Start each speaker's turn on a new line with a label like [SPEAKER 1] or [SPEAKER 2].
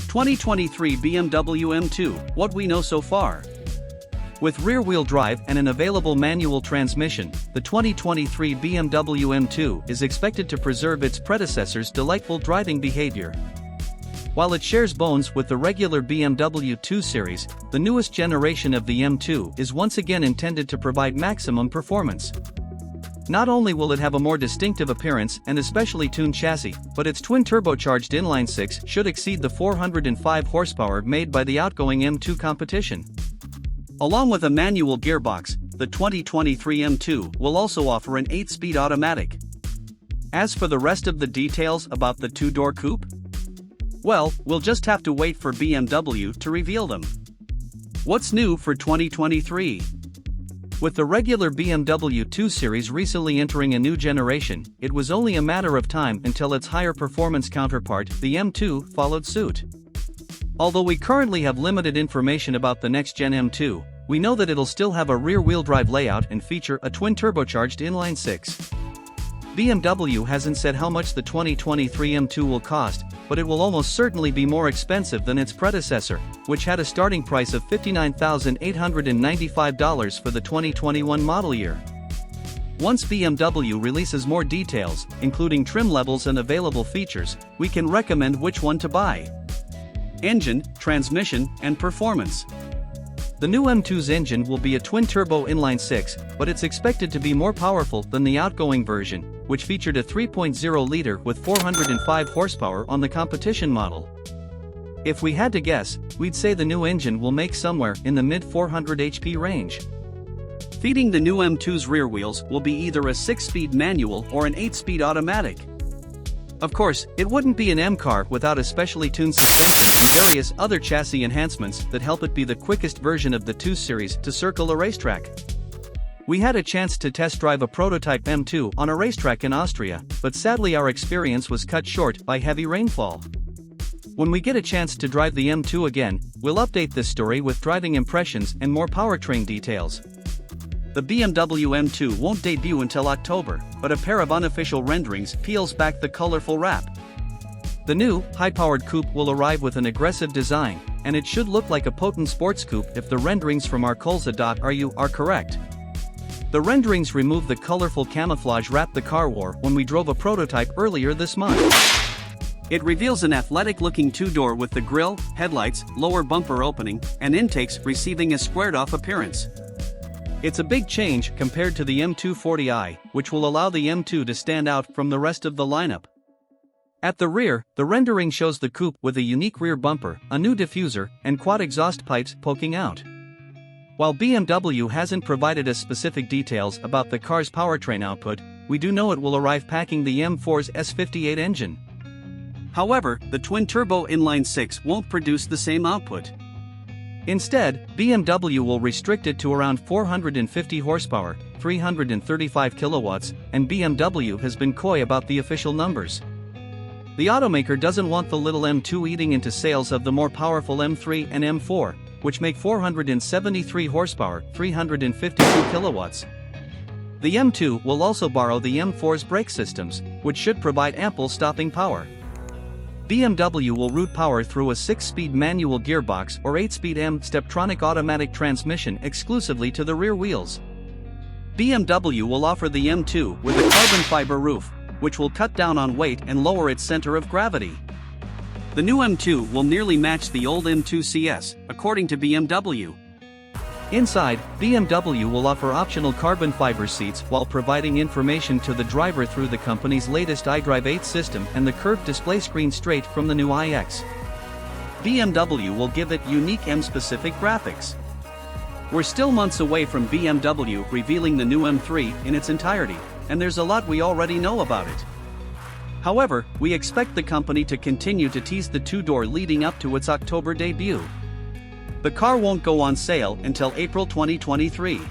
[SPEAKER 1] 2023 BMW M2, what we know so far. With rear-wheel drive and an available manual transmission, the 2023 BMW M2 is expected to preserve its predecessor's delightful driving behavior. While it shares bones with the regular BMW 2 Series, the newest generation of the M2 is once again intended to provide maximum performance. Not only will it have a more distinctive appearance and a specially tuned chassis, but its twin-turbocharged inline-six should exceed the 405 horsepower made by the outgoing M2 competition. Along with a manual gearbox, the 2023 M2 will also offer an 8-speed automatic. As for the rest of the details about the two-door coupe, well, we'll just have to wait for BMW to reveal them. What's new for 2023? With the regular BMW 2 Series recently entering a new generation, it was only a matter of time until its higher performance counterpart, the M2, followed suit. Although we currently have limited information about the next-gen M2, we know that it'll still have a rear-wheel drive layout and feature a twin-turbocharged inline-six. BMW hasn't said how much the 2023 M2 will cost, but it will almost certainly be more expensive than its predecessor, which had a starting price of $59,895 for the 2021 model year. Once BMW releases more details, including trim levels and available features, we can recommend which one to buy. Engine, transmission, and performance. The new M2's engine will be a twin-turbo inline-six, but it's expected to be more powerful than the outgoing version, which featured a 3.0-liter with 405 horsepower on the competition model. If we had to guess, we'd say the new engine will make somewhere in the mid-400 HP range. Feeding the new M2's rear wheels will be either a 6-speed manual or an 8-speed automatic. Of course, it wouldn't be an M car without a specially tuned suspension and various other chassis enhancements that help it be the quickest version of the 2 Series to circle a racetrack. We had a chance to test drive a prototype M2 on a racetrack in Austria, but sadly our experience was cut short by heavy rainfall. When we get a chance to drive the M2 again, we'll update this story with driving impressions and more powertrain details. The BMW M2 won't debut until October, but a pair of unofficial renderings peels back the colorful wrap. The new, high-powered coupe will arrive with an aggressive design, and it should look like a potent sports coupe if the renderings from our Colza.ru are correct. The renderings remove the colorful camouflage wrap the car wore when we drove a prototype earlier this month. It reveals an athletic-looking two-door with the grille, headlights, lower bumper opening, and intakes receiving a squared-off appearance. It's a big change compared to the M240i, which will allow the M2 to stand out from the rest of the lineup. At the rear, the rendering shows the coupe with a unique rear bumper, a new diffuser, and quad exhaust pipes poking out. While BMW hasn't provided us specific details about the car's powertrain output, we do know it will arrive packing the M4's S58 engine. However, the twin-turbo inline-six won't produce the same output. Instead, BMW will restrict it to around 450 horsepower, 335 kilowatts, and BMW has been coy about the official numbers. The automaker doesn't want the little M2 eating into sales of the more powerful M3 and M4, which make 473 horsepower, 352 kilowatts. The M2 will also borrow the M4's brake systems, which should provide ample stopping power. BMW will route power through a 6-speed manual gearbox or 8-speed M-Steptronic automatic transmission exclusively to the rear wheels. BMW will offer the M2 with a carbon fiber roof, which will cut down on weight and lower its center of gravity. The new M2 will nearly match the old M2 CS, according to BMW. Inside, BMW will offer optional carbon fiber seats while providing information to the driver through the company's latest iDrive 8 system and the curved display screen straight from the new iX. BMW will give it unique M-specific graphics. We're still months away from BMW revealing the new M3 in its entirety, and there's a lot we already know about it. However, we expect the company to continue to tease the two-door leading up to its October debut. The car won't go on sale until April 2023.